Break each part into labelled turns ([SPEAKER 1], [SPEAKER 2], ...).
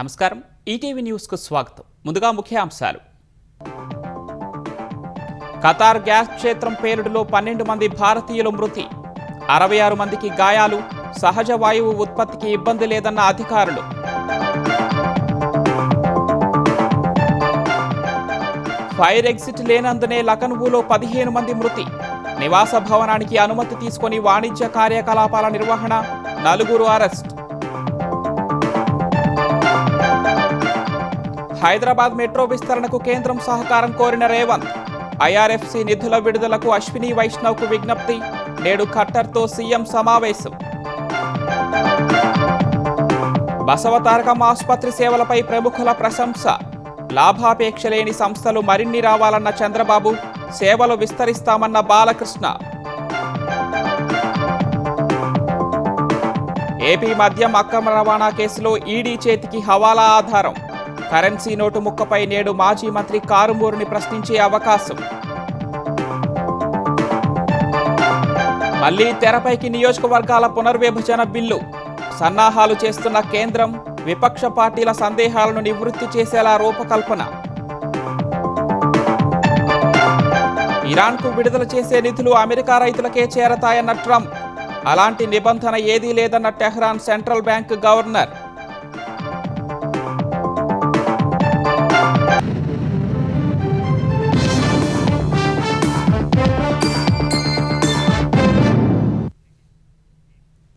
[SPEAKER 1] నమస్కారం ఈటీవీ న్యూస్కు స్వాగతం. ముందుగా ముఖ్యాంశాలు. ఖతార్ గ్యాస్ క్షేత్రం పేలుడులో 12 మంది భారతీయులు మృతి, 66 మందికి గాయాలు, సహజ వాయువు ఉత్పత్తికి ఇబ్బంది లేదన్న అధికారులు. ఫైర్ ఎగ్జిట్ లేనందునే లఖనవూలో 15 మంది మృతి, నివాస భవనానికి అనుమతి తీసుకొని వాణిజ్య కార్యకలాపాల నిర్వహణ, 4 అరెస్ట్. హైదరాబాద్ మెట్రో విస్తరణకు కేంద్రం సహకారం కోరిన రేవంత్, ఐఆర్ఎఫ్సి నిధుల విడుదలకు అశ్విని వైష్ణవ్కు విజ్ఞప్తి, నేడు ఖట్టర్తో సీఎం సమావేశం. బసవతారకం ఆసుపత్రి సేవలపై ప్రముఖుల ప్రశంస, లాభాపేక్ష లేని సంస్థలు మరిన్ని రావాలన్న చంద్రబాబు, సేవలు విస్తరిస్తామన్న బాలకృష్ణ. ఏపీ మద్యం అక్రమ రవాణా కేసులో ఈడీ చేతికి హవాలా ఆధారం, కరెన్సీ నోటు ముక్కపై నేడు మాజీ మంత్రి కారుమూరిని ప్రశ్నించే అవకాశం. మళ్లీ తెరపైకి నియోజకవర్గాల పునర్విభజన బిల్లు, సన్నాహాలు చేస్తున్న కేంద్రం, విపక్ష పార్టీల సందేహాలను నివృత్తి చేసేలా రూపకల్పన. ఇరాన్కు విడుదల చేసే నిధులు అమెరికా రైతులకే చేరతాయన్న ట్రంప్, అలాంటి నిబంధన ఏదీ లేదన్న టెహ్రాన్ సెంట్రల్ బ్యాంక్ గవర్నర్.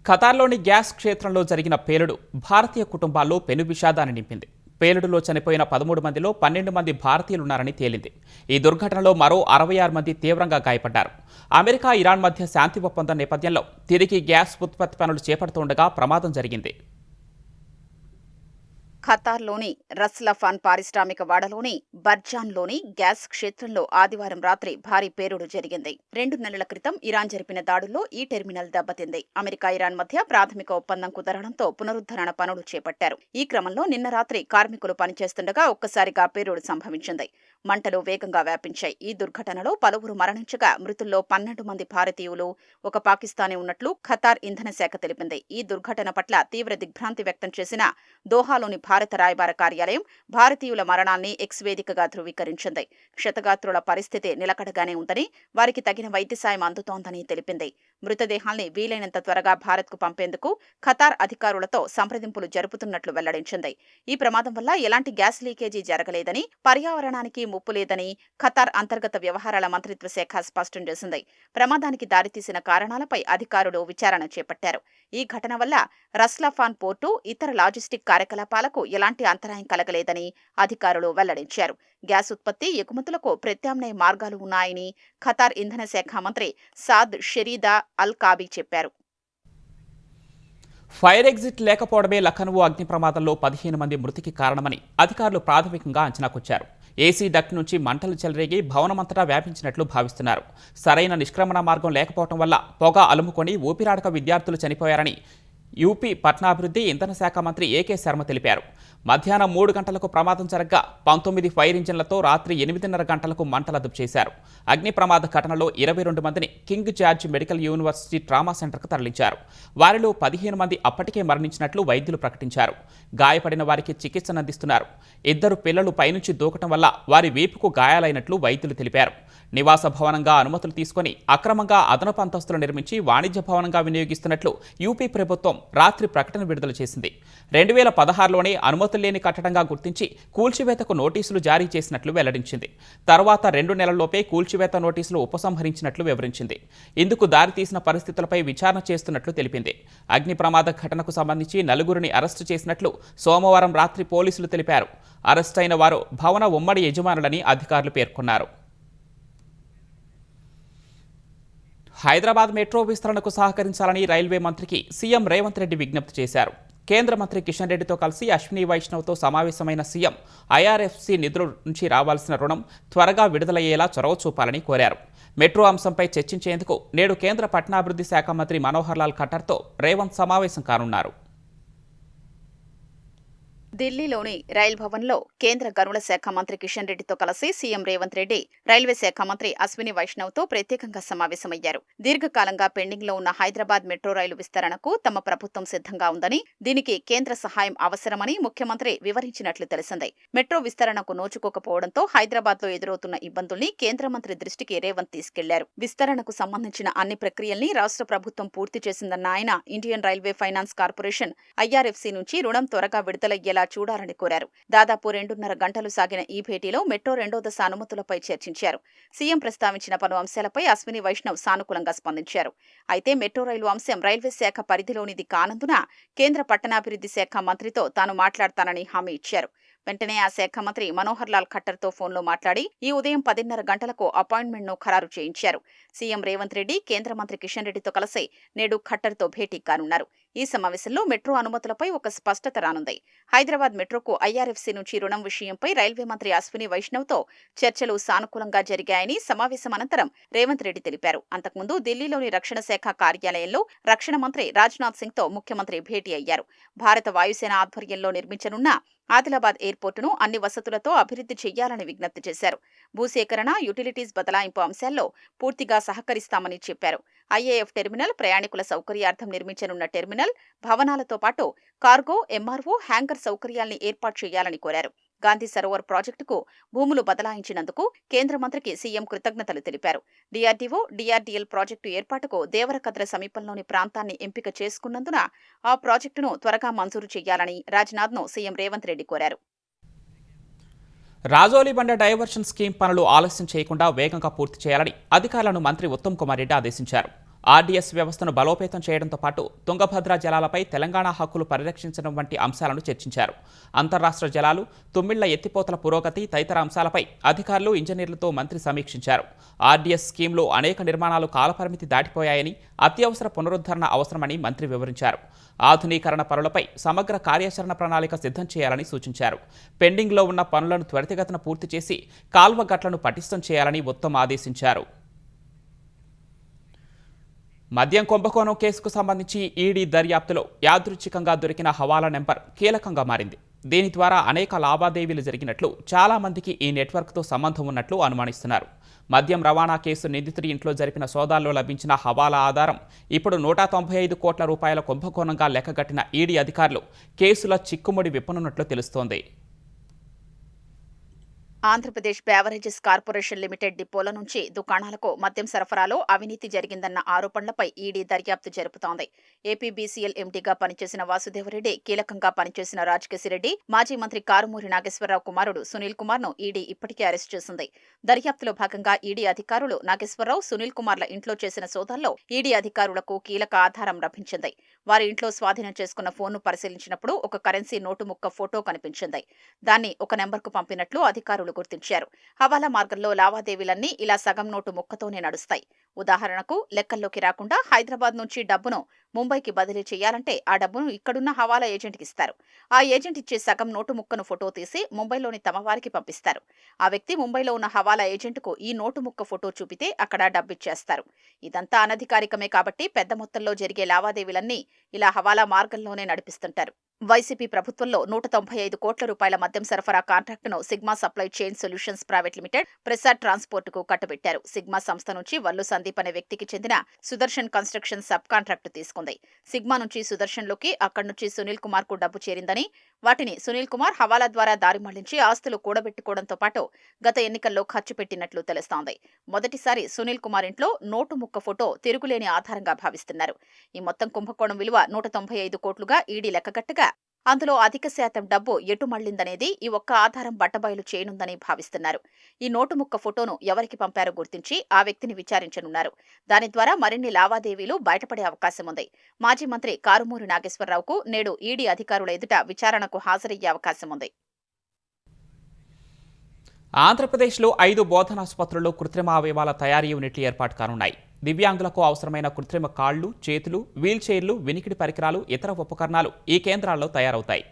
[SPEAKER 1] ఖతార్లోని గ్యాస్ క్షేత్రంలో జరిగిన పేలుడు భారతీయ కుటుంబాల్లో పెను విషాదాన్ని నింపింది. పేలుడులో చనిపోయిన 13 మందిలో 12 మంది భారతీయులున్నారని తేలింది. ఈ దుర్ఘటనలో మరో 66 మంది తీవ్రంగా గాయపడ్డారు. అమెరికా, ఇరాన్ మధ్య శాంతి ఒప్పందం నేపథ్యంలో తిరిగి గ్యాస్ ఉత్పత్తి పనులు చేపడుతుండగా ప్రమాదం జరిగింది.
[SPEAKER 2] ఖతార్లోని రస్లఫాన్ పారిశ్రామిక వాడలోని బర్జాన్లోని గ్యాస్ క్షేత్రంలో ఆదివారం రాత్రి భారీ పేలుడు జరిగింది. 2 నెలల క్రితం ఇరాన్ జరిపిన దాడుల్లో ఈ టెర్మినల్ దెబ్బతింది. అమెరికా, ఇరాన్ మధ్య ప్రాథమిక ఒప్పందం కుదరడంతో పునరుద్ధరణ పనులు చేపట్టారు. ఈ క్రమంలో నిన్న రాత్రి కార్మికులు పనిచేస్తుండగా ఒక్కసారిగా పేలుడు సంభవించింది. మంటలు వేగంగా వ్యాపించాయి. ఈ దుర్ఘటనలో పలువురు మరణించగా మృతుల్లో 12 మంది భారతీయులు, ఒక పాకిస్తానీ ఉన్నట్లు ఖతార్ ఇంధన శాఖ తెలిపింది. ఈ దుర్ఘటన పట్ల తీవ్ర దిగ్భ్రాంతి వ్యక్తం చేసిన దోహాలోని భారత రాయబార కార్యాలయం భారతీయుల మరణాన్ని ఎక్స్ వేదికగా ధృవీకరించింది. క్షతగాత్రుల పరిస్థితి నిలకడగానే ఉందని, వారికి తగిన వైద్య సాయం అందుతోందని తెలిపింది. మృతదేహాల్ని వీలైనంత త్వరగా భారత్కు పంపేందుకు ఖతార్ అధికారులతో సంప్రదింపులు జరుపుతున్నట్లు వెల్లడించింది. ఈ ప్రమాదం వల్ల ఎలాంటి గ్యాస్ లీకేజీ జరగలేదని, పర్యావరణానికి ముప్పు లేదని ఖతార్ అంతర్గత వ్యవహారాల మంత్రిత్వ శాఖ స్పష్టం చేసింది. ప్రమాదానికి దారితీసిన కారణాలపై అధికారులు విచారణ చేపట్టారు. ఈ ఘటన వల్ల రస్లాఫాన్ పోర్టు, ఇతర లాజిస్టిక్ కార్యకలాపాలకు ఎలాంటి అంతరాయం కలగలేదని అధికారులు వెల్లడించారు. గ్యాస్ ఉత్పత్తి, ఎగుమతులకు ప్రత్యామ్నాయ మార్గాలు ఉన్నాయని ఖతార్ ఇంధన శాఖ మంత్రి సాద్ షెరీదా అల్ కాబీ చెప్పారు.
[SPEAKER 1] ఫైర్ ఎగ్జిట్ లేకపోవడమే లఖనవూ అగ్ని ప్రమాదంలో 15 మంది మృతికి కారణమని అధికారులు ప్రాథమికంగా అంచనాకొచ్చారు. ఏసీ డక్ట్ నుంచి మంటలు చెలరేగి భవనమంతటా వ్యాపించినట్లు భావిస్తున్నారు. సరైన నిష్క్రమణ మార్గం లేకపోవడం వల్ల పొగ అలుముకొని ఊపిరాడక విద్యార్థులు చనిపోయారని యూపీ పట్టణాభివృద్ధి, ఇంధన శాఖ మంత్రి ఏకే శర్మ తెలిపారు. మధ్యాహ్నం 3 గంటలకు ప్రమాదం జరగ్గా 19 ఫైర్ ఇంజిన్లతో రాత్రి 8:30 గంటలకు మంటలు అదుపు చేశారు. అగ్ని ప్రమాద ఘటనలో 22 మందిని king George medical university trauma సెంటర్కు తరలించారు. వారిలో 15 మంది అప్పటికే మరణించినట్లు వైద్యులు ప్రకటించారు. గాయపడిన వారికి చికిత్స అందిస్తున్నారు. 2 పిల్లలు పైనుంచి దూకటం వల్ల వారి వీపుకు గాయాలైనట్లు వైద్యులు తెలిపారు. నివాస భవనంగా అనుమతులు తీసుకుని అక్రమంగా అదనపు అంతస్తులు నిర్మించి వాణిజ్య భవనంగా వినియోగిస్తున్నట్లు యూపీ ప్రభుత్వం రాత్రి ప్రకటన విడుదల చేసింది. 2016లోనే అనుమతులు లేని కట్టడంగా గుర్తించి కూల్చివేతకు నోటీసులు జారీ చేసినట్లు వెల్లడించింది. తర్వాత 2 నెలల్లోపే కూల్చివేత నోటీసులు ఉపసంహరించినట్లు వివరించింది. ఇందుకు దారితీసిన పరిస్థితులపై విచారణ చేస్తున్నట్లు తెలిపింది. అగ్ని ప్రమాద ఘటనకు సంబంధించి 4 అరెస్టు చేసినట్లు సోమవారం రాత్రి పోలీసులు తెలిపారు. అరెస్టైన వారు భవన ఉమ్మడి యజమానులని అధికారులు పేర్కొన్నారు. హైదరాబాద్ మెట్రో విస్తరణకు సహకరించాలని రైల్వే మంత్రికి సీఎం రేవంత్ రెడ్డి విజ్ఞప్తి చేశారు. కేంద్ర మంత్రి కిషన్ రెడ్డితో కలిసి అశ్విని వైష్ణవ్తో సమావేశమైన సీఎం ఐఆర్ఎఫ్సి నిధుల నుంచి రావాల్సిన రుణం త్వరగా విడుదలయ్యేలా చొరవ చూపాలని కోరారు. మెట్రో అంశంపై చర్చించేందుకు నేడు కేంద్ర పట్టణాభివృద్ధి శాఖ మంత్రి మనోహర్ లాల్ ఖట్టర్తో రేవంత్ సమావేశం కానున్నారు.
[SPEAKER 2] ఢిల్లీలోని రైల్ భవన్లో కేంద్ర గనుల శాఖ మంత్రి కిషన్ రెడ్డితో కలిసి సీఎం రేవంత్ రెడ్డి రైల్వే శాఖ మంత్రి అశ్విని వైష్ణవ్తో ప్రత్యేకంగా సమావేశమయ్యారు. దీర్ఘకాలంగా పెండింగ్లో ఉన్న హైదరాబాద్ మెట్రో రైలు విస్తరణకు తమ ప్రభుత్వం సిద్ధంగా ఉందని, దీనికి కేంద్ర సహాయం అవసరమని ముఖ్యమంత్రి వివరించినట్లు తెలిసింది. మెట్రో విస్తరణకు నోచుకోకపోవడంతో హైదరాబాద్లో ఎదురవుతున్న ఇబ్బందుల్ని కేంద్ర మంత్రి దృష్టికి రేవంత్ తీసుకెళ్లారు. విస్తరణకు సంబంధించిన అన్ని ప్రక్రియల్ని రాష్ట్ర ప్రభుత్వం పూర్తి చేసిందన్న ఆయన Indian railway finance corporation IRFC నుంచి రుణం త్వరగా విడుదలయ్యేలా చూడాలని కోరారు. దాదాపు 2.5 గంటలు సాగిన ఈ భేటీలో మెట్రో 2వ దశ అనుమతులపై చర్చించారు. సీఎం ప్రస్తావించిన పలు అంశాలపై అశ్విని వైష్ణవ్ సానుకూలంగా స్పందించారు. అయితే మెట్రో రైలు అంశం రైల్వే శాఖ పరిధిలోనిది కానందున కేంద్ర పట్టణాభివృద్ధి శాఖ మంత్రితో తాను మాట్లాడతానని హామీ ఇచ్చారు. వెంటనే ఆ శాఖ మంత్రి మనోహర్ లాల్ ఖట్టర్తో ఫోన్లో మాట్లాడి ఈ ఉదయం 10:30 గంటలకు అపాయింట్మెంట్ను ఖరారు చేయించారు. సీఎం రేవంత్ రెడ్డి కేంద్ర మంత్రి కిషన్ రెడ్డితో కలిసి నేడు ఖట్టర్తో భేటీ కానున్నారు. ఈ సమావేశంలో మెట్రో అనుమతులపై ఒక స్పష్టత రానుంది. హైదరాబాద్ మెట్రోకు ఐఆర్ఎఫ్సీ నుంచి రుణం విషయంపై రైల్వే మంత్రి అశ్విని వైష్ణవ్తో చర్చలు సానుకూలంగా జరిగాయని సమావేశం అనంతరం రేవంత్ రెడ్డి తెలిపారు. అంతకుముందు ఢిల్లీలోని రక్షణ శాఖ కార్యాలయంలో రక్షణ మంత్రి రాజ్నాథ్ సింగ్తో ముఖ్యమంత్రి భేటీ అయ్యారు. భారత వాయుసేన ఆధ్వర్యంలో నిర్మించనున్న ఆదిలాబాద్ ఎయిర్పోర్టును అన్ని వసతులతో అభివృద్ధి చేయాలని విజ్ఞప్తి చేశారు. భూసేకరణ, యుటిలిటీస్ బదలాయింపు అంశాల్లో పూర్తిగా సహకరిస్తామని చెప్పారు. ఐఏఎఫ్ టెర్మినల్, ప్రయాణికుల సౌకర్యార్థం నిర్మించనున్న టెర్మినల్ భవనాలతో పాటు కార్గో, ఎంఆర్ఓ, హ్యాంగర్ సౌకర్యాల్ని ఏర్పాటు చేయాలని కోరారు. గాంధీ సరోవర్ ప్రాజెక్టుకు భూములు బదలాయించినందుకు కేంద్ర మంత్రికి సీఎం కృతజ్ఞతలు తెలిపారు. డీఆర్డీఓ, డీఆర్డీఎల్ ప్రాజెక్టు ఏర్పాటుకు దేవరకద్ర సమీపంలోని ప్రాంతాన్ని ఎంపిక చేసుకున్నందున ఆ ప్రాజెక్టును త్వరగా మంజూరు చేయాలని రాజ్నాథ్ను సీఎం రేవంత్ రెడ్డి కోరారు.
[SPEAKER 1] రాజోలి బండ డైవర్షన్ స్కీమ్ పనులు ఆలస్యం చేయకుండా వేగంగా పూర్తి చేయాలని అధికారులను మంత్రి ఉత్తమ్ కుమార్ రెడ్డి ఆదేశించారు. ఆర్డీఎస్ వ్యవస్థను బలోపేతం చేయడంతో పాటు తుంగభద్ర జలాలపై తెలంగాణ హక్కులు పరిరక్షించడం వంటి అంశాలను చర్చించారు. అంతర్రాష్ట్ర జలాలు, తుమ్మిళ్ల ఎత్తిపోతల పురోగతి తదితర అంశాలపై అధికారులు, ఇంజనీర్లతో మంత్రి సమీక్షించారు. ఆర్డీఎస్ స్కీమ్లో అనేక నిర్మాణాలు కాలపరిమితి దాటిపోయాయని, అత్యవసర పునరుద్ధరణ అవసరమని మంత్రి వివరించారు. ఆధునీకరణ పనులపై సమగ్ర కార్యాచరణ ప్రణాళిక సిద్ధం చేయాలని సూచించారు. పెండింగ్లో ఉన్న పనులను త్వరితగతిన పూర్తి చేసి కాల్వ గట్లను పటిష్టం చేయాలని ఉత్తమ్ ఆదేశించారు. మద్యం కుంభకోణం కేసుకు సంబంధించి ఈడీ దర్యాప్తులో యాదృచ్ఛికంగా దొరికిన హవాలా నెంబర్ కీలకంగా మారింది. దీని ద్వారా అనేక లావాదేవీలు జరిగినట్లు, చాలా మందికి ఈ నెట్వర్క్తో సంబంధం ఉన్నట్లు అనుమానిస్తున్నారు. మద్యం రవాణా కేసు నిందితుడి ఇంట్లో జరిపిన సోదాల్లో లభించిన హవాలా ఆధారం ఇప్పుడు 195 కోట్ల రూపాయల కుంభకోణంగా లెక్కగట్టిన ఈడీ అధికారులు కేసుల చిక్కుముడి విప్పనున్నట్లు తెలుస్తోంది.
[SPEAKER 2] ఆంధ్రప్రదేశ్ బేవరేజెస్ కార్పొరేషన్ లిమిటెడ్ డిపోల నుంచి దుకాణాలకు మద్యం సరఫరాలో అవినీతి జరిగిందన్న ఆరోపణలపై ఈడీ దర్యాప్తు జరుపుతోంది. ఏపీబీసీఎల్ ఎండీగా పనిచేసిన వాసుదేవరెడ్డి, కీలకంగా పనిచేసిన రాజకేశిరెడ్డి, మాజీ మంత్రి కారుమూరి నాగేశ్వరరావు కుమారుడు సునీల్ కుమార్ను ఈడీ ఇప్పటికే అరెస్ట్ చేసింది. దర్యాప్తులో భాగంగా ఈడీ అధికారులు నాగేశ్వరరావు, సునీల్ కుమార్ల ఇంట్లో చేసిన సోదాల్లో ఈడీ అధికారులకు కీలక ఆధారం లభించింది. వారి ఇంట్లో స్వాధీనం చేసుకున్న ఫోన్ను పరిశీలించినప్పుడు ఒక కరెన్సీ నోటు ముక్క ఫోటో కనిపించింది. దాన్ని ఒక నెంబర్కు పంపినట్లు అధికారులు గుర్తించారు. హవాలా మార్గంలో లావాదేవీలన్నీ ఇలా సగం నోటు ముక్కతోనే నడుస్తాయి. ఉదాహరణకు లెక్కల్లోకి రాకుండా హైదరాబాద్ నుంచి డబ్బును ముంబైకి బదిలీ చేయాలంటే ఆ డబ్బును ఇక్కడున్న హవాలా ఏజెంట్కి ఇస్తారు. ఆ ఏజెంట్ ఇచ్చే సగం నోటు ముక్కను ఫోటో తీసి ముంబైలోని తమ వారికి పంపిస్తారు. ఆ వ్యక్తి ముంబైలో ఉన్న హవాలా ఏజెంట్కు ఈ నోటు ముక్క ఫోటో చూపితే అక్కడ డబ్బిచ్చేస్తారు. ఇదంతా అనధికారికమే కాబట్టి పెద్ద మొత్తంలో జరిగే లావాదేవీలన్నీ ఇలా హవాలా మార్గంలోనే నడిపిస్తుంటారు. వైసీపీ ప్రభుత్వంలో 195 కోట్ల రూపాయల మద్యం సరఫరా కాంట్రాక్టును Sigma supply chain solutions private limited Prasad ట్రాన్స్పోర్టుకు కట్టబెట్టారు. సిగ్మా సంస్థ నుంచి వల్లు సందీప్ అనే వ్యక్తికి చెందిన సుదర్శన్ కన్స్ట్రక్షన్ సబ్ కాంట్రాక్టు తీసుకుంది. సిగ్మా నుంచి సుదర్శన్లోకి, అక్కడి నుంచి సునీల్ కుమార్ కు డబ్బు చేరిందని, వాటిని సునీల్ కుమార్ హవాలా ద్వారా దారి మళ్లించి ఆస్తులు కూడబెట్టుకోవడంతో పాటు గత ఎన్నికల్లో ఖర్చు పెట్టినట్లు తెలుస్తోంది. మొదటిసారి సునీల్ కుమార్ ఇంట్లో నోటు ముక్క ఫోటో తిరుగులేని ఆధారంగా భావిస్తున్నారు. ఈ మొత్తం కుంభకోణం విలువ 195 కోట్లుగా ఈడీ లెక్కగట్టగా అందులో అధిక శాతం డబ్బు ఎటు మళ్లిందనేది ఈ ఒక్క ఆధారం బట్టబయలు చేయనుందని భావిస్తున్నారు. ఈ నోటు ముక్క ఫోటోను ఎవరికి పంపారో గుర్తించి ఆ వ్యక్తిని విచారించనున్నారు. దాని ద్వారా మరిన్ని లావాదేవీలు బయటపడే అవకాశం ఉంది. మాజీ మంత్రి కారుమూరి నాగేశ్వరరావుకు నేడు ఈడీ అధికారుల ఎదుట విచారణకు హాజరయ్యే అవకాశం ఉంది.
[SPEAKER 1] ఆంధ్రప్రదేశ్లో 5 బోధనాసుపత్రుల్లో కృత్రిమ అవయవాల తయారీ యూనిట్లు ఏర్పాటు కానున్నాయి. దివ్యాంగులకు అవసరమైన కృత్రిమ కాళ్లు, చేతులు, వీల్ చైర్లు, వినికిడి పరికరాలు, ఇతర ఉపకరణాలు ఈ కేంద్రాల్లో తయారవుతాయి.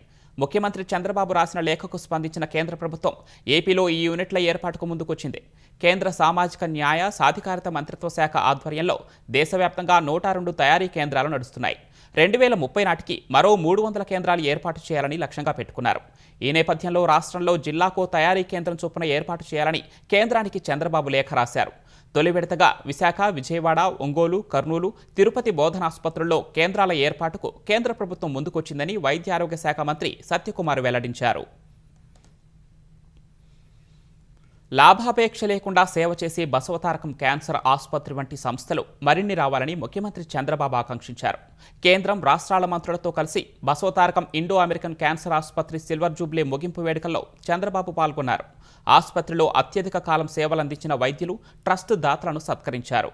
[SPEAKER 1] ముఖ్యమంత్రి చంద్రబాబు రాసిన లేఖకు స్పందించిన కేంద్ర ప్రభుత్వం ఏపీలో ఈ యూనిట్ల ఏర్పాటుకు ముందుకొచ్చింది. కేంద్ర సామాజిక న్యాయ సాధికారత మంత్రిత్వ శాఖ ఆధ్వర్యంలో దేశవ్యాప్తంగా 102 తయారీ కేంద్రాలు నడుస్తున్నాయి. 2030 నాటికి మరో 300 కేంద్రాలు ఏర్పాటు చేయాలని లక్ష్యంగా పెట్టుకున్నారు. ఈ నేపథ్యంలో రాష్ట్రంలో జిల్లాకో తయారీ కేంద్రం చొప్పున ఏర్పాటు చేయాలని కేంద్రానికి చంద్రబాబు లేఖ రాశారు. తొలి విడతగా విశాఖ, విజయవాడ, ఒంగోలు, కర్నూలు, తిరుపతి బోధనాసుపత్రుల్లో కేంద్రాల ఏర్పాటుకు కేంద్ర ప్రభుత్వం ముందుకొచ్చిందని వైద్య ఆరోగ్య శాఖ మంత్రి సత్యకుమార్ వెల్లడించారు. లాభాపేక్ష లేకుండా సేవ చేసే బసవతారకం క్యాన్సర్ ఆసుపత్రి వంటి సంస్థలు మరిన్ని రావాలని ముఖ్యమంత్రి చంద్రబాబు ఆకాంక్షించారు. కేంద్రం, రాష్ట్రాల మంత్రులతో కలిసి బసవతారకం ఇండో అమెరికన్ క్యాన్సర్ ఆసుపత్రి సిల్వర్ జూబ్లీ ముగింపు వేడుకల్లో చంద్రబాబు పాల్గొన్నారు. ఆసుపత్రిలో అత్యధిక కాలం సేవలందించిన వైద్యులు, ట్రస్ట్ దాతలను సత్కరించారు.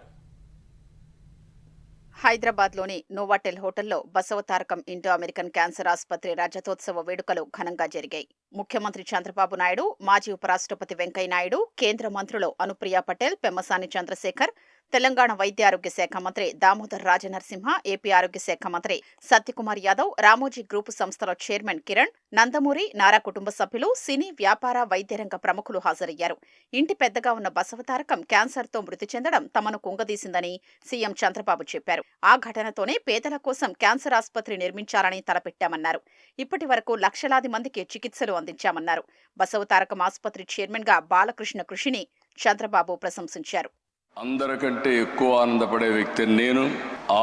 [SPEAKER 2] హైదరాబాద్లోని నోవాటెల్ హోటల్లో బసవతారకం ఇండో అమెరికన్ క్యాన్సర్ ఆసుపత్రి రజతోత్సవ వేడుకలు ఘనంగా జరిగాయి. ముఖ్యమంత్రి చంద్రబాబు నాయుడు, మాజీ ఉపరాష్ట్రపతి వెంకయ్య నాయుడు, కేంద్ర మంత్రులు అనుప్రియ పటేల్, పెమ్మసాని చంద్రశేఖర్, తెలంగాణ వైద్య ఆరోగ్య శాఖ మంత్రి దామోదర్ రాజనరసింహ, ఏపీ ఆరోగ్య శాఖ మంత్రి సత్యకుమార్ యాదవ్, రామోజీ గ్రూపు సంస్థల చైర్మన్ కిరణ్, నందమూరి, నారా కుటుంబ సభ్యులు, సినీ, వ్యాపార, వైద్యరంగ ప్రముఖులు హాజరయ్యారు. ఇంటి పెద్దగా ఉన్న బసవతారకం క్యాన్సర్తో మృతి చెందడం తమను కుంగదీసిందని సీఎం చంద్రబాబు చెప్పారు. ఆ ఘటనతోనే పేదల కోసం క్యాన్సర్ ఆసుపత్రి నిర్మించాలని తలపెట్టామన్నారు. ఇప్పటి వరకు లక్షలాది మందికి చికిత్సలు అందించామన్నారు. బసవతారకం ఆసుపత్రి చైర్మన్ గా బాలకృష్ణ కృషిని చంద్రబాబు ప్రశంసించారు.
[SPEAKER 3] అందరికంటే ఎక్కువ ఆనందపడే వ్యక్తిని నేను.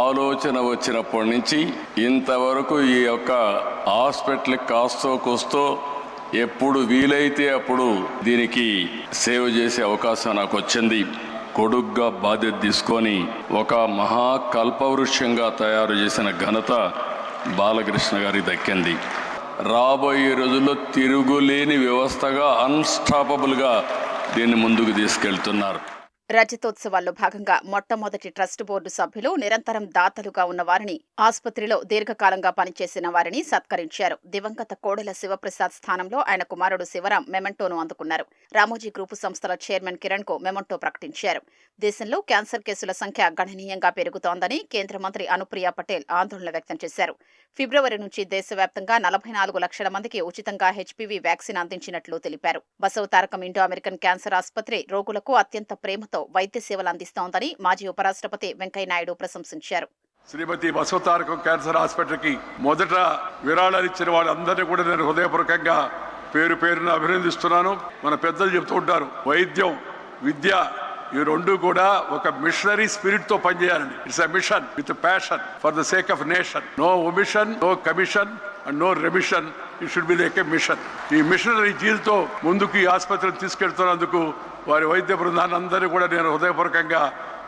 [SPEAKER 3] ఆలోచన వచ్చినప్పటి నుంచి ఇంతవరకు ఈ యొక్క హాస్పిటల్ కాస్తో కూస్తో ఎప్పుడు వీలైతే అప్పుడు దీనికి సేవ చేసే అవకాశం నాకు వచ్చింది. కొడుగ్గా బాధ్యత తీసుకొని ఒక మహాకల్పవృక్షంగా తయారు చేసిన ఘనత బాలకృష్ణ గారికి దక్కింది. రాబోయే రోజుల్లో తిరుగులేని వ్యవస్థగా, అన్స్టాపబుల్గా దీన్ని ముందుకు తీసుకెళ్తున్నారు.
[SPEAKER 2] రజతోత్సవాల్లో భాగంగా మొట్టమొదటి ట్రస్ట్ బోర్డు సభ్యులు, నిరంతరం దాతలుగా ఉన్న వారిని, ఆసుపత్రిలో దీర్ఘకాలంగా పనిచేసిన వారిని సత్కరించారు. దివంగత కోడెల శివప్రసాద్ స్థానంలో ఆయన కుమారుడు శివరాం మెమంటోను అందుకున్నారు. రామోజీ గ్రూపు సంస్థల చైర్మన్ కిరణ్ కు మెమంటో ప్రకటించారు. దేశంలో క్యాన్సర్ కేసుల సంఖ్య గణనీయంగా పెరుగుతోందని కేంద్ర మంత్రి అనుప్రియ పటేల్ ఆందోళన వ్యక్తం చేశారు. ఫిబ్రవరి నుంచి దేశవ్యాప్తంగా 44 లక్షల మందికి ఉచితంగా హెచ్పీవీ వ్యాక్సిన్ అందించినట్లు తెలిపారు. బసవతారకం ఇండో అమెరికన్ క్యాన్సర్ ఆసుపత్రి రోగులకు అత్యంత ప్రేమతో వైద్య సేవలు అందిస్తోందని మాజీ ఉపరాష్ట్రపతి వెంకయ్య నాయుడు ప్రశంసించారు.
[SPEAKER 4] శ్రీమతి బసవతారకం క్యాన్సర్ హాస్పిటల్కి మొదట విరాళాలు ఇచ్చిన వాళ్ళందరినీ కూడా నేను హృదయపూర్వకంగా పేరు పేరున అభినందిస్తున్నాను. మన పెద్దలు చెబుతూ ఉంటారు, వైద్యం, విద్య ఈ రెండు కూడా ఒక మిషనరీ స్పిరిట్ తో పనిచేయాలని. It's a mission with passion for the sake of nation. No omission, no commission and no remission. It should be like a mission. ఈ మిషనరీ జీల్తో ముందుకు ఈ ఆసుపత్రిని తీసుకెళ్తున్నందుకు వారి వైద్య బృందాన్ని అందరినీ కూడా నేను హృదయపూర్వకంగా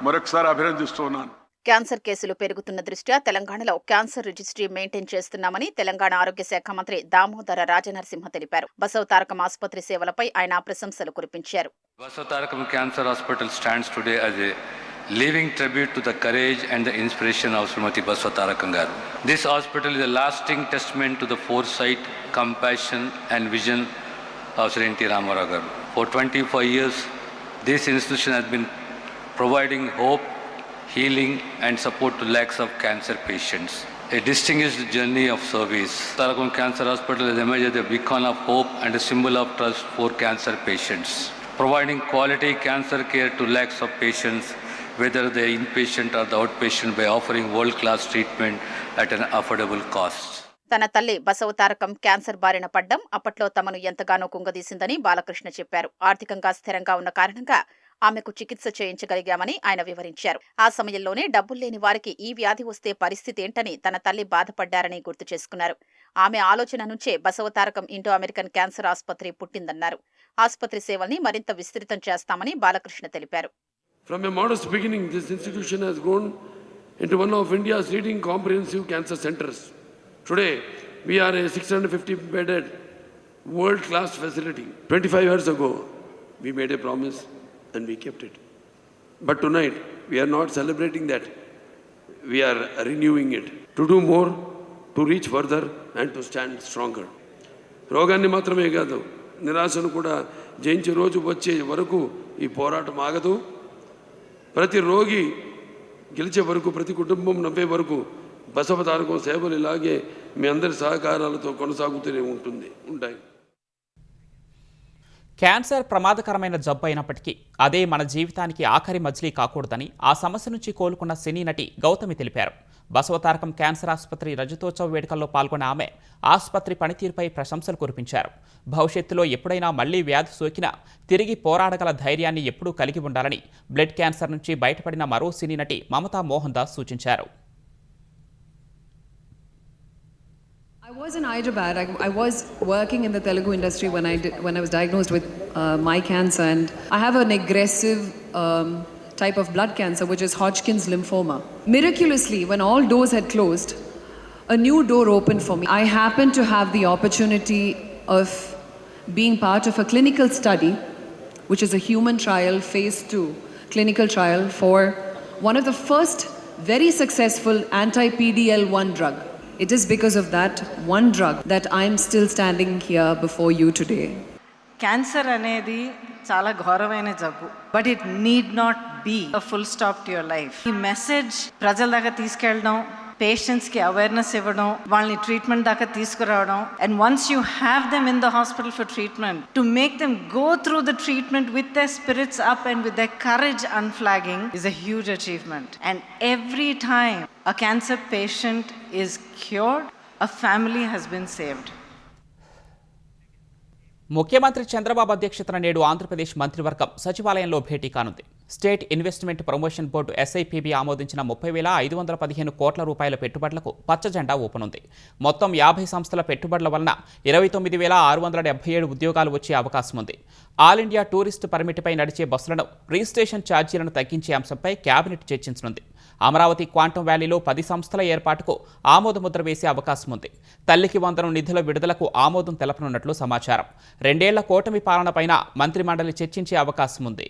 [SPEAKER 4] మరొకసారి అభినందిస్తున్నాను.
[SPEAKER 2] క్యాన్సర్ కేసులు పెరుగుతున్న దృష్ట్యా తెలంగాణలో క్యాన్సర్ రిజిస్ట్రీ మెయింటైన్ చేస్తున్నామని తెలంగాణ ఆరోగ్య శాఖ మంత్రి దామోదర రాజనరసింహ తెలిపారు. బసవతారకం ఆసుపత్రి సేవలపై ఆయన ప్రశంసలు కురిపించారు.
[SPEAKER 5] Basavatarakam Cancer Hospital stands today as a living tribute to the courage and the inspiration of Srimati Basavatarakam garu. This hospital is a lasting testament to the foresight, compassion and vision of Sri N.T. Ramarao garu. For 25 years, this institution has been providing hope, healing and support to lakhs of cancer patients. A distinguished journey of service. Basavatarakam Cancer Hospital has emerged as a beacon of hope and a symbol of trust for cancer patients, providing quality cancer care to lakhs of patients, whether they are inpatient or the outpatient, by offering world-class treatment at an affordable cost.
[SPEAKER 2] తన తల్లి Basavatarakam cancer బారిన పడ్డం అప్పట్లో తమను ఎంతగానో కుంగదీసిందని బాలకృష్ణ చెప్పారు. ఆర్థికంగా స్థిరంగా ఉన్న కారణంగా ఆమెకు చికిత్స చేయించగలిగామని ఆయన వివరించారు. ఆ సమయంలోనే డబ్బులు లేని వారికి ఈ వ్యాధి వస్తే పరిస్థితి ఏంటని తన తల్లి బాధపడ్డారని గుర్తు చేసుకున్నారు. ఆమె ఆలోచన నుంచే బసవతారకం ఇండో అమెరికన్ క్యాన్సర్ ఆసుపత్రి పుట్టిందన్నారు. ఆసుపత్రి సేవల్ని మరింత విస్తృతం చేస్తామని బాలకృష్ణ తెలిపారు.
[SPEAKER 6] From a modest beginning, this institution has grown into one of India's leading comprehensive cancer centers. Today, we are a 650-bedded world-class facility. 25 years ago, we made a promise and we kept it. But tonight, we are not celebrating that. We are renewing it to do more, to reach further and to stand stronger. రోగాన్ని మాత్రమే కాదు, నిరాశను కూడా జయించే రోజు వచ్చే వరకు ఈ పోరాటం ఆగదు. ప్రతి రోగి గెలిచే వరకు, ప్రతి కుటుంబం నవ్వే వరకు బసవతారకం సేవలు ఇలాగే మీ అందరి సహకారాలతో కొనసాగుతూనే ఉంటాయి.
[SPEAKER 1] క్యాన్సర్ ప్రమాదకరమైన జబ్బు అయినప్పటికీ అదే మన జీవితానికి ఆఖరి మజిలీ కాకూడదని ఆ సమస్య నుంచి కోలుకున్న సినీ నటి గౌతమి తెలిపారు. బసవతారకం క్యాన్సర్ ఆసుపత్రి రజతోత్సవ వేడుకల్లో పాల్గొన్న ఆమె ఆసుపత్రి పనితీరుపై ప్రశంసలు కురిపించారు. భవిష్యత్తులో ఎప్పుడైనా మళ్లీ వ్యాధి సోకినా తిరిగి పోరాడగల ధైర్యాన్ని ఎప్పుడూ కలిగి ఉండాలని బ్లడ్ క్యాన్సర్ నుంచి బయటపడిన మరో సినీ నటి మమతా మోహన్ దాస్ సూచించారు.
[SPEAKER 7] I was in Hyderabad. I was working in the Telugu industry when I was diagnosed with my cancer, and I have an aggressive type of blood cancer, which is Hodgkin's lymphoma. Miraculously, when all doors had closed, a new door opened for me. I happened to have the opportunity of being part of a clinical study, which is a human trial, phase 2 clinical trial for one of the first very successful anti-PD-L1 drug. It is because of that one drug that I am still standing here before you today.
[SPEAKER 8] Cancer అనేది చాలా ఘోరమైన జబ్బు, but it need not be a full stop to your life. ఈ message ప్రజల దాకా తీసుకెళ్ళడం, పేషెంట్స్కి awareness ఇవ్వడం, వాళ్ళని ట్రీట్మెంట్ దాకా తీసుకురావడం, and once you have them in the hospital for treatment, to make them go through the treatment with their spirits up and with their courage unflagging is a huge achievement. And every time a cancer patient is cured, a family has been saved.
[SPEAKER 1] ముఖ్యమంత్రి చంద్రబాబు అధ్యక్షతన నేడు ఆంధ్రప్రదేశ్ మంత్రివర్గం సచివాలయంలో భేటీ కానుంది. State investment promotion board SIPB ఆమోదించిన 30,515 కోట్ల రూపాయల పెట్టుబడులకు పచ్చజెండా ఊపనుంది. మొత్తం 50 సంస్థల పెట్టుబడుల వలన 29,677 ఉద్యోగాలు వచ్చే అవకాశం ఉంది. ఆల్ ఇండియా టూరిస్ట్ పర్మిట్పై నడిచే బస్సులను రిజిస్ట్రేషన్ ఛార్జీలను తగ్గించే అంశంపై కేబినెట్ చర్చించనుంది. అమరావతి క్వాంటం వ్యాలీలో 10 సంస్థల ఏర్పాటుకు ఆమోదముద్ర వేసే అవకాశం ఉంది. తల్లికి వందనం నిధుల విడుదలకు ఆమోదం తెలపనున్నట్లు సమాచారం. 2 ఏళ్ల కూటమి పాలనపైన మంత్రిమండలి చర్చించే అవకాశం ఉంది.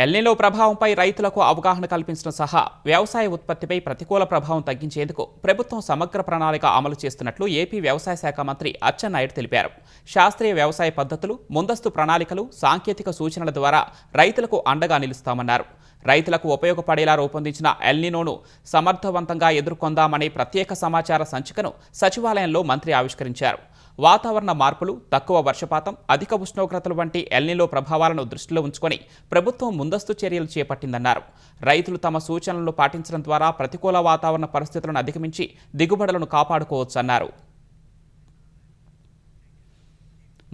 [SPEAKER 1] ఎల్నినో ప్రభావంపై రైతులకు అవగాహన కల్పించడం సహా వ్యవసాయ ఉత్పత్తిపై ప్రతికూల ప్రభావం తగ్గించేందుకు ప్రభుత్వం సమగ్ర ప్రణాళిక అమలు చేస్తున్నట్లు ఏపీ వ్యవసాయ శాఖ మంత్రి అచ్చెన్నాయుడు తెలిపారు. శాస్త్రీయ వ్యవసాయ పద్ధతులు, ముందస్తు ప్రణాళికలు, సాంకేతిక సూచనల ద్వారా రైతులకు అండగా నిలుస్తామన్నారు. రైతులకు ఉపయోగపడేలా రూపొందించిన ఎల్నినోను సమర్థవంతంగా ఎదుర్కొందామనే ప్రత్యేక సమాచార సంచికను సచివాలయంలో మంత్రి ఆవిష్కరించారు. వాతావరణ మార్పులు, తక్కువ వర్షపాతం, అధిక ఉష్ణోగ్రతలు వంటి ఎల్నినో ప్రభావాలను దృష్టిలో ఉంచుకొని ప్రభుత్వం ముందస్తు చర్యలు చేపట్టిందన్నారు. రైతులు తమ సూచనలను పాటించడం ద్వారా ప్రతికూల వాతావరణ పరిస్థితులను అధిగమించి దిగుబడులను కాపాడుకోవచ్చన్నారు.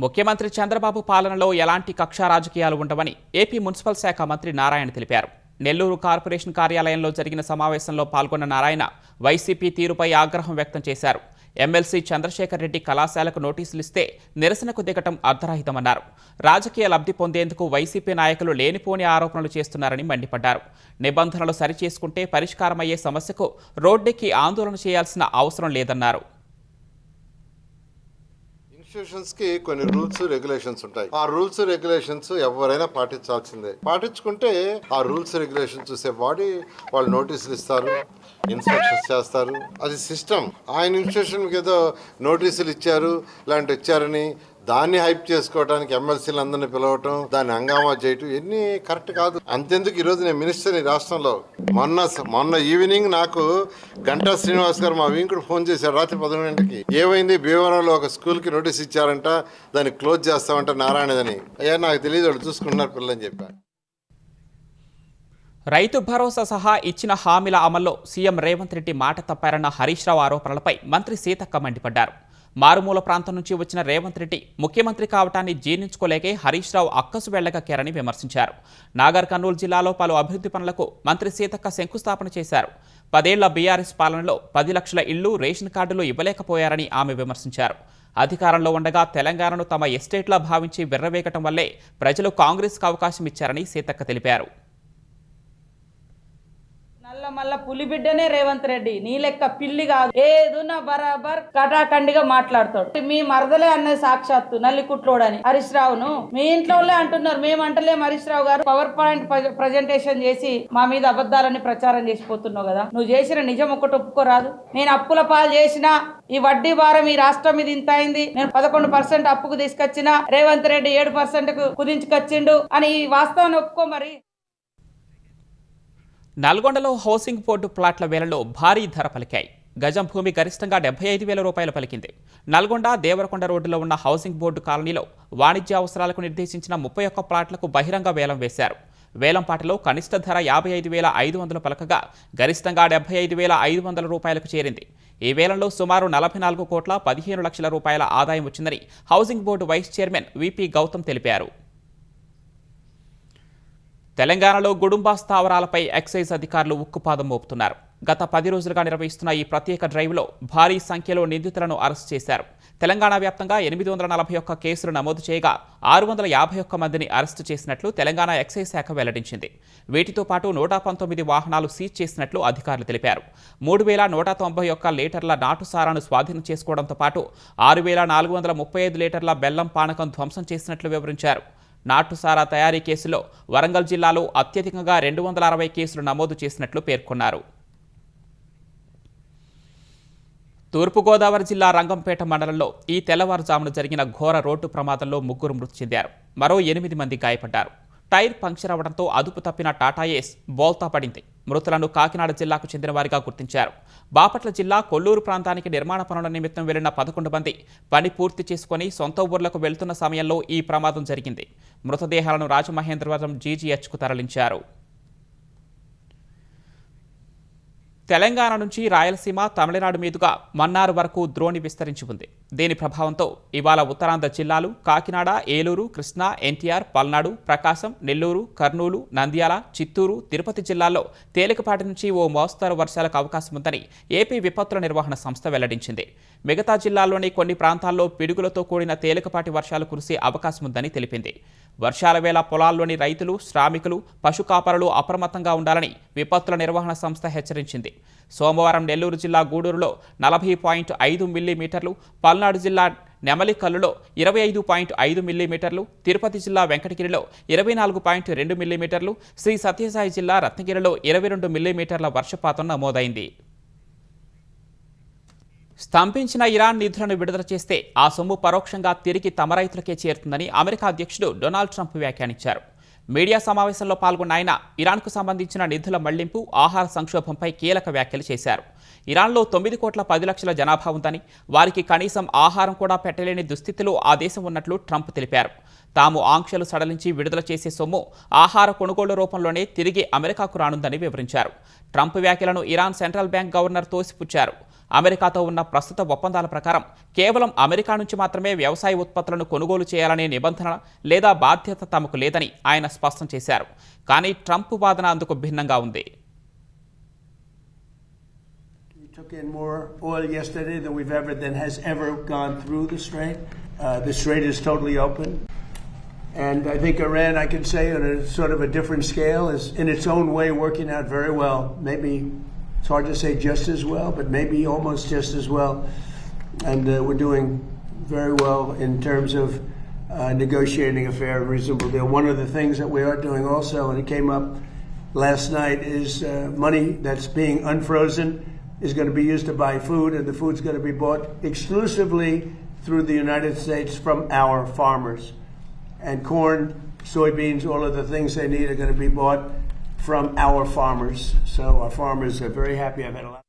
[SPEAKER 1] ముఖ్యమంత్రి చంద్రబాబు పాలనలో ఎలాంటి కక్షా రాజకీయాలు ఉండవని ఏపీ మున్సిపల్ శాఖ మంత్రి నారాయణ తెలిపారు. నెల్లూరు కార్పొరేషన్ కార్యాలయంలో జరిగిన సమావేశంలో పాల్గొన్న నారాయణ వైసీపీ తీరుపై ఆగ్రహం వ్యక్తం చేశారు. ఎమ్మెల్సీ చంద్రశేఖర్ రెడ్డి కళాశాలకు నోటీసులు ఇస్తే నిరసనకు దిగటం అర్ధరహితమన్నారు. రాజకీయ లబ్ధి పొందేందుకు వైసీపీ నాయకులు లేనిపోని ఆరోపణలు చేస్తున్నారని మండిపడ్డారు. నిబంధనలు సరిచేసుకుంటే పరిష్కారమయ్యే సమస్యకు రోడ్డెక్కి ఆందోళన చేయాల్సిన అవసరం లేదన్నారు.
[SPEAKER 9] ఇన్స్టిట్యూషన్స్ కి కొన్ని రూల్స్ రెగ్యులేషన్స్ ఉంటాయి. ఆ రూల్స్ రెగ్యులేషన్స్ ఎవరైనా పాటించాల్సిందే. పాటించుకుంటే ఆ రూల్స్ రెగ్యులేషన్స్ చూసే బాడీ వాళ్ళు నోటీసులు ఇస్తారు, ఇన్స్పెక్షన్స్ చేస్తారు. అది సిస్టమ్. ఆయన ఇన్స్టిట్యూషన్కి ఏదో నోటీసులు ఇచ్చారు, ఇలాంటి ఇచ్చారని దాన్ని హైప్ చేసుకోవడానికి ఎమ్మెల్సీలు అందరినీ పిలవటం, దాన్ని హంగామా చేయటం ఇవన్నీ కరెక్ట్ కాదు. అంతెందుకు ఈరోజు నేను మినిస్టర్ని రాష్ట్రంలో. మొన్న ఈవినింగ్ నాకు గంటా శ్రీనివాస్ గారు మా వీంకుడు ఫోన్ చేశారు రాత్రి 11 గంటలకి. ఏమైంది, భీమవరంలో ఒక స్కూల్కి నోటీస్ ఇచ్చారంట, దాన్ని క్లోజ్ చేస్తామంట నారాయణదని. అయ్యా నాకు తెలియదు, వాళ్ళు చూసుకుంటున్నారు పిల్లలని చెప్పారు.
[SPEAKER 1] రైతు భరోసా సహా ఇచ్చిన హామీల అమల్లో సీఎం రేవంత్ రెడ్డి మాట తప్పారన్న హరీష్ రావు ఆరోపణలపై మంత్రి సీతక్క మండిపడ్డారు. మారుమూల ప్రాంతం నుంచి వచ్చిన రేవంత్ రెడ్డి ముఖ్యమంత్రి కావటాన్ని జీర్ణించుకోలేకే హరీష్ రావు అక్కసు వెళ్లగక్కారని విమర్శించారు. నాగర్ కర్నూలు జిల్లాలో పలు అభివృద్ధి పనులకు మంత్రి సీతక్క శంకుస్థాపన చేశారు. 10 ఏళ్ల బీఆర్ఎస్ పాలనలో 10 లక్షల ఇళ్లు, రేషన్ కార్డులు ఇవ్వలేకపోయారని ఆమె విమర్శించారు. అధికారంలో ఉండగా తెలంగాణను తమ ఎస్టేట్లా భావించి విర్రవేగటం వల్లే ప్రజలు కాంగ్రెస్కు అవకాశం ఇచ్చారని సీతక్క తెలిపారు.
[SPEAKER 10] మళ్ళా పులిబిడ్డనే రేవంత్ రెడ్డి, నీ లెక్క పిల్లి కాదు. ఏదున్నా బరాబర్ కటాకండిగా మాట్లాడతాడు. మీ మరదలే అన్నది సాక్షాత్తు నల్లికుట్లోడని హరీష్ రావును మీ ఇంట్లో అంటున్నారు. మేమంటలేం. హరీష్ రావు గారు పవర్ పాయింట్ ప్రజెంటేషన్ చేసి మా మీద అబద్ధాలని ప్రచారం చేసిపోతున్నావు కదా. నువ్వు చేసిన నిజం ఒకటి ఒప్పుకోరాదు. నేను అప్పుల పాలు చేసిన, ఈ వడ్డీ భారం ఈ రాష్ట్రం మీద ఇంత అయింది, నేను 11% అప్పుకు తీసుకొచ్చిన, రేవంత్ రెడ్డి 7%కు కుదించుకొచ్చిండు అని ఈ వాస్తవాన్ని ఒప్పుకో. మరి
[SPEAKER 1] నల్గొండలో హౌసింగ్ బోర్డు ప్లాట్ల వేలలో భారీ ధర పలికాయి. గజం భూమి గరిష్టంగా 75,000 రూపాయలు పలికింది. నల్గొండ దేవరకొండ రోడ్డులో ఉన్న హౌసింగ్ బోర్డు కాలనీలో వాణిజ్య అవసరాలకు నిర్దేశించిన 31 ప్లాట్లకు బహిరంగ వేలం వేశారు. వేలంపాటలో కనిష్ట ధర 55,500 పలకగా గరిష్టంగా 75,500 రూపాయలకు చేరింది. ఈ వేలంలో సుమారు 44 కోట్ల 15 లక్షల రూపాయల ఆదాయం వచ్చిందని housing board vice chairman VP Gautam తెలిపారు. తెలంగాణలో గుడుంబా స్థావరాలపై ఎక్సైజ్ అధికారులు ఉక్కుపాదం మోపుతున్నారు. గత 10 రోజులుగా నిర్వహిస్తున్న ఈ ప్రత్యేక డ్రైవ్లో భారీ సంఖ్యలో నిందితులను అరెస్ట్ చేశారు. తెలంగాణ వ్యాప్తంగా 841 కేసులు నమోదు చేయగా 651 మందిని అరెస్టు చేసినట్లు తెలంగాణ ఎక్సైజ్ శాఖ వెల్లడించింది. వీటితో పాటు 119 వాహనాలు సీజ్ చేసినట్లు అధికారులు తెలిపారు. 3,191 లీటర్ల నాటు సారాను స్వాధీనం చేసుకోవడంతో పాటు 6,435 లీటర్ల బెల్లం పానకం ధ్వంసం చేసినట్లు వివరించారు. నాటుసారా తయారీ కేసులో వరంగల్ జిల్లాలో అత్యధికంగా 260 కేసులు నమోదు చేసినట్లు పేర్కొన్నారు. తూర్పుగోదావరి జిల్లా రంగంపేట మండలంలో ఈ తెల్లవారుజామున జరిగిన ఘోర రోడ్డు ప్రమాదంలో 3 మృతి చెందారు. మరో 8 మంది గాయపడ్డారు. టైర్ పంక్చర్ అవడంతో అదుపు తప్పిన టాటా ఏస్ బోల్తా పడింది. మృతులను కాకినాడ జిల్లాకు చెందిన వారిగా గుర్తించారు. బాపట్ల జిల్లా కొల్లూరు ప్రాంతానికి నిర్మాణ పనుల నిమిత్తం వెళ్లిన 11 మంది పని పూర్తి చేసుకుని సొంత ఊర్లకు వెళ్తున్న సమయంలో ఈ ప్రమాదం జరిగింది. మృతదేహాలను రాజమహేంద్రవరం జీజీహెచ్కు తరలించారు. తెలంగాణ నుంచి రాయలసీమ, తమిళనాడు మీదుగా మన్నార్ వరకు ద్రోణి విస్తరించి ఉంది. దీని ప్రభావంతో ఇవాళ ఉత్తరాంధ్ర జిల్లాలు కాకినాడ, ఏలూరు, కృష్ణా, ఎన్టీఆర్, పల్నాడు, ప్రకాశం, నెల్లూరు, కర్నూలు, నంద్యాల, చిత్తూరు, తిరుపతి జిల్లాల్లో తేలికపాటి నుంచి ఓ మోస్తరు వర్షాలకు అవకాశం ఉందని ఏపీ విపత్తుల నిర్వహణ సంస్థ వెల్లడించింది. మిగతా జిల్లాల్లోని కొన్ని ప్రాంతాల్లో పిడుగులతో కూడిన తేలికపాటి వర్షాలు కురిసే అవకాశం ఉందని తెలిపింది. వర్షాల వేళ పొలాల్లోని రైతులు, శ్రామికులు, పశు కాపరులు అప్రమత్తంగా ఉండాలని విపత్తుల నిర్వహణ సంస్థ హెచ్చరించింది. సోమవారం నెల్లూరు జిల్లా గూడూరులో 40.5 మిల్లీమీటర్లు, పల్నాడు జిల్లా నెమలికల్లులో 25.5 మిల్లీమీటర్లు, తిరుపతి జిల్లా వెంకటగిరిలో 24.2 మిల్లీమీటర్లు, శ్రీ సత్యసాయి జిల్లా రత్నగిరిలో 22 మిల్లీమీటర్ల వర్షపాతం నమోదైంది. స్తంభించిన ఇరాన్ నిధులను విడుదల చేస్తే ఆ సొమ్ము పరోక్షంగా తిరిగి తమ రైతులకే చేరుతుందని అమెరికా అధ్యక్షుడు డొనాల్డ్ ట్రంప్ వ్యాఖ్యానించారు. మీడియా సమావేశంలో పాల్గొన్న ఆయన ఇరాన్కు సంబంధించిన నిధుల మళ్లింపు, ఆహార సంక్షోభంపై కీలక వ్యాఖ్యలు చేశారు. ఇరాన్లో 9,10,00,000 జనాభా ఉందని, వారికి కనీసం ఆహారం కూడా పెట్టలేని దుస్థితిలో ఆ దేశం ఉన్నట్లు ట్రంప్ తెలిపారు. తాము ఆంక్షలు సడలించి విడుదల చేసే సొమ్ము ఆహార కొనుగోలు రూపంలోనే తిరిగి అమెరికాకు రానుందని వివరించారు. ట్రంప్ వ్యాఖ్యలను ఇరాన్ సెంట్రల్ బ్యాంక్ గవర్నర్ తోసిపుచ్చారు. అమెరికాతో ఉన్న ప్రస్తుత ఒప్పందాల ప్రకారం కేవలం అమెరికా నుంచి మాత్రమే వ్యవసాయ ఉత్పత్తులను కొనుగోలు చేయాలనే నిబంధన లేదా బాధ్యత తమకు లేదని ఆయన స్పష్టం చేశారు. కానీ ట్రంప్ వాదన అందుకు భిన్నంగా ఉంది.
[SPEAKER 11] Took in more oil yesterday than has ever gone through the Strait. The Strait is totally open. And I think Iran, I can say on a sort of a different scale, is in its own way working out very well. Maybe it's hard to say just as well, but maybe almost just as well. And we're doing very well in terms of negotiating a fair and reasonable deal. One of the things that we are doing also, and it came up last night, is money that's being unfrozen is going to be used to buy food, and the food's going to be bought exclusively through the United States from our farmers. And corn, soybeans, all of the things they need are going to be bought from our farmers. So our farmers are very happy. I've had a lot.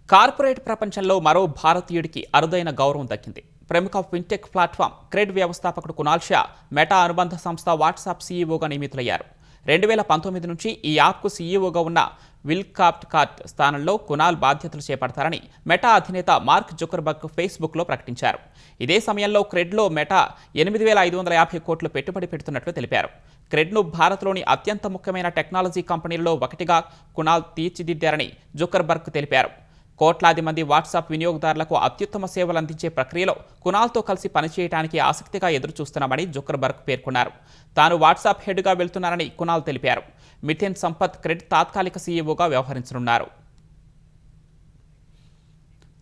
[SPEAKER 1] Corporate ప్రపంచంలో మరో భారతీయుడికి అరుదైన గౌరవం దక్కింది. ప్రముఖ fintech platform cred వ్యవస్థాపకుడు Kunal Shah meta అనుబంధ సంస్థ WhatsApp సీఈఓగా నియమితులయ్యారు. 2019 నుంచి ఈ యాప్కు సీఈఓగా ఉన్న విల్ కాప్కార్ట్ స్థానంలో కునాల్ బాధ్యతలు చేపడతారని మెటా అధినేత మార్క్ జుకర్బర్గ్ ఫేస్బుక్లో ప్రకటించారు. ఇదే సమయంలో క్రెడ్లో మెటా 8,550 కోట్లు పెట్టుబడి పెడుతున్నట్లు తెలిపారు. క్రెడ్ను భారత్లోని అత్యంత ముఖ్యమైన టెక్నాలజీ కంపెనీల్లో ఒకటిగా కునాల్ తీర్చిదిద్దారని జుకర్బర్గ్ తెలిపారు. కోట్లాది మంది వాట్సాప్ వినియోగదారులకు అత్యుత్తమ సేవలు అందించే ప్రక్రియలో కునాల్తో కలిసి పనిచేయడానికి ఆసక్తిగా ఎదురుచూస్తున్నామని జుకర్బర్గ్ పేర్కొన్నారు. తాను వాట్సాప్ హెడ్గా వెళ్తున్నారని కునాల్ తెలిపారు. మిథెన్ సంపత్ క్రెడ్ తాత్కాలిక సీఈఓగా వ్యవహరించనున్నారు.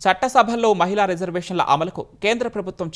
[SPEAKER 1] చట్టసభల్లో మహిళా రిజర్వేషన్ల అమలుకు కేంద్ర ప్రభుత్వం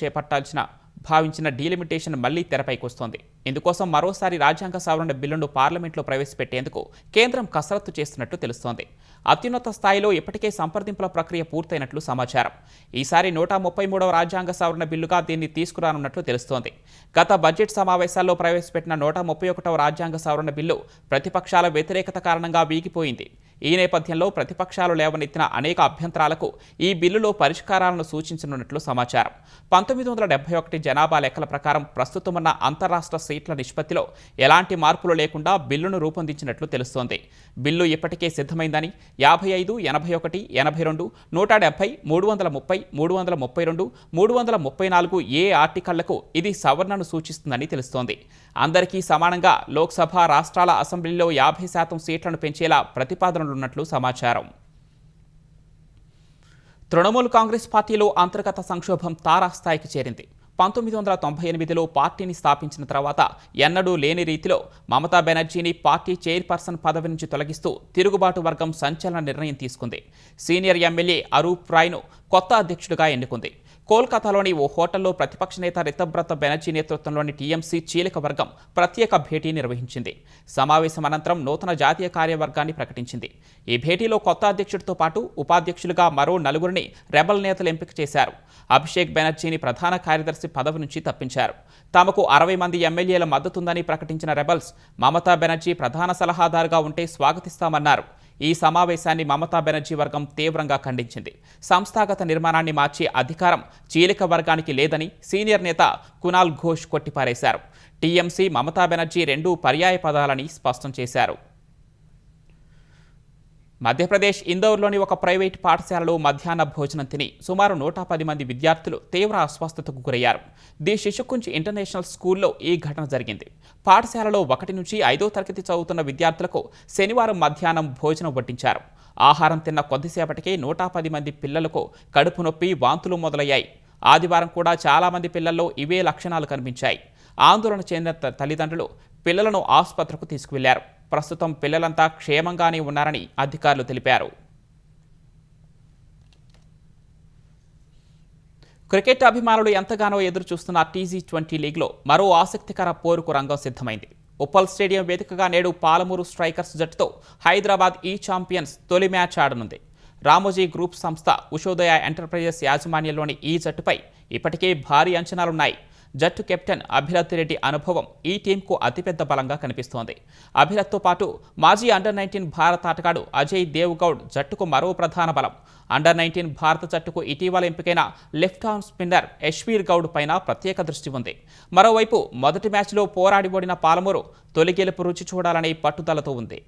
[SPEAKER 1] భావించిన డీలిమిటేషన్ మళ్లీ తెరపైకొస్తోంది. ఇందుకోసం మరోసారి రాజ్యాంగ సవరణ బిల్లును పార్లమెంట్లో ప్రవేశపెట్టేందుకు కేంద్రం కసరత్తు చేస్తున్నట్టు తెలుస్తోంది. అత్యున్నత స్థాయిలో ఇప్పటికే సంప్రదింపుల ప్రక్రియ పూర్తయినట్లు సమాచారం. ఈసారి 133వ రాజ్యాంగ సవరణ బిల్లుగా దీన్ని తీసుకురానున్నట్లు తెలుస్తోంది. గత బడ్జెట్ సమావేశాల్లో ప్రవేశపెట్టిన 131వ రాజ్యాంగ సవరణ బిల్లు ప్రతిపక్షాల వ్యతిరేకత కారణంగా వీగిపోయింది. ఈ నేపథ్యంలో ప్రతిపక్షాలు లేవనెత్తిన అనేక అభ్యంతరాలకు ఈ బిల్లులో పరిష్కారాలను సూచించనున్నట్లు సమాచారం. 1971 జనాభా లెక్కల ప్రకారం ప్రస్తుతమున్న అంతరాష్ట్ర సీట్ల నిష్పత్తిలో ఎలాంటి మార్పులు లేకుండా బిల్లును రూపొందించినట్లు తెలుస్తోంది. బిల్లు ఇప్పటికే సిద్ధమైందని 55, 81, 82, 170, 330, 332, 334 ఏ ఆర్టికళ్లకు ఇది సవరణను సూచిస్తుందని తెలుస్తోంది. అందరికీ సమానంగా లోక్సభ, రాష్ట్రాల అసెంబ్లీలో 50% సీట్లను పెంచేలా ప్రతిపాదనలున్నట్లు సమాచారం. తృణమూల్ కాంగ్రెస్ పార్టీలో అంతర్గత సంక్షోభం తారాస్థాయికి చేరింది. 1998లో పార్టీని స్థాపించిన తర్వాత ఎన్నడూ లేని రీతిలో మమతా బెనర్జీని పార్టీ చైర్పర్సన్ పదవి నుంచి తొలగిస్తూ తిరుగుబాటు వర్గం సంచలన నిర్ణయం తీసుకుంది. సీనియర్ ఎమ్మెల్యే అరూప్ రాయ్ను కొత్త అధ్యక్షుడిగా ఎన్నుకుంది. కోల్కతాలోని ఓ హోటల్లో ప్రతిపక్ష నేత రితబ్రత బెనర్జీ నేతృత్వంలోని టీఎంసీ చీలిక వర్గం ప్రత్యేక భేటీ నిర్వహించింది. సమావేశం అనంతరం నూతన జాతీయ కార్యవర్గాన్ని ప్రకటించింది. ఈ భేటీలో కొత్త అధ్యక్షుడితో పాటు ఉపాధ్యక్షులుగా మరో 4 రెబల్ నేతలు ఎంపిక చేశారు. అభిషేక్ బెనర్జీని ప్రధాన కార్యదర్శి పదవి నుంచి తప్పించారు. తమకు 60 మంది ఎమ్మెల్యేల మద్దతుందని ప్రకటించిన రెబల్స్ మమతా బెనర్జీ ప్రధాన సలహాదారుగా ఉంటే స్వాగతిస్తామన్నారు. ఈ సమావేశాన్ని మమతా బెనర్జీ వర్గం తీవ్రంగా ఖండించింది. సంస్థాగత నిర్మాణాన్ని మార్చే అధికారం చీలిక వర్గానికి లేదని సీనియర్ నేత కునాల్ ఘోష్ కొట్టిపారేశారు. టీఎంసీ, మమతా బెనర్జీ 2 పర్యాయ పదాలని స్పష్టం చేశారు. మధ్యప్రదేశ్ ఇందోర్లోని ఒక ప్రైవేట్ పాఠశాలలో మధ్యాహ్న భోజనం తిని సుమారు 110 మంది విద్యార్థులు తీవ్ర అస్వస్థతకు గురయ్యారు. ది శిశుకుంజ్ ఇంటర్నేషనల్ స్కూల్లో ఈ ఘటన జరిగింది. పాఠశాలలో 1 నుంచి 5వ తరగతి చదువుతున్న విద్యార్థులకు శనివారం మధ్యాహ్నం భోజనం వడ్డించారు. ఆహారం తిన్న కొద్దిసేపటికే 110 మంది పిల్లలకు కడుపు నొప్పి, వాంతులు మొదలయ్యాయి. ఆదివారం కూడా చాలామంది పిల్లల్లో ఇవే లక్షణాలు కనిపించాయి. ఆందోళన చెందిన తల్లిదండ్రులు పిల్లలను ఆసుపత్రికి తీసుకువెళ్లారు. ప్రస్తుతం పిల్లలంతా క్షేమంగానే ఉన్నారని అధికారులు తెలిపారు. క్రికెట్ అభిమానులు ఎంతగానో ఎదురు చూస్తున్న T20 లీగ్లో మరో ఆసక్తికర పోరుకు రంగం సిద్ధమైంది. ఉప్పల్ స్టేడియం వేదికగా నేడు పాలమూరు స్ట్రైకర్స్ జట్టుతో హైదరాబాద్ ఛాంపియన్స్ తొలి మ్యాచ్ ఆడనుంది. రామోజీ గ్రూప్ సంస్థ ఉషోదయ ఎంటర్ప్రైజెస్ యాజమాన్యంలోని ఈ జట్టుపై ఇప్పటికే భారీ అంచనాలున్నాయి. జట్టు కెప్టెన్ అభిరత్ రెడ్డి అనుభవం ఈ టీంకు అతిపెద్ద బలంగా కనిపిస్తోంది. అభిరత్తో పాటు మాజీ అండర్-19 భారత ఆటగాడు అజయ్ దేవ్గౌడ్ జట్టుకు మరో ప్రధాన బలం. అండర్-19 భారత జట్టుకు ఇటీవల ఎంపికైన left arm spinner Yashveer Goud పైన ప్రత్యేక దృష్టి ఉంది. మరోవైపు మొదటి మ్యాచ్లో పోరాడి ఓడిన పాలమూరు తొలి గెలుపు రుచి చూడాలనే పట్టుదలతో ఉంది.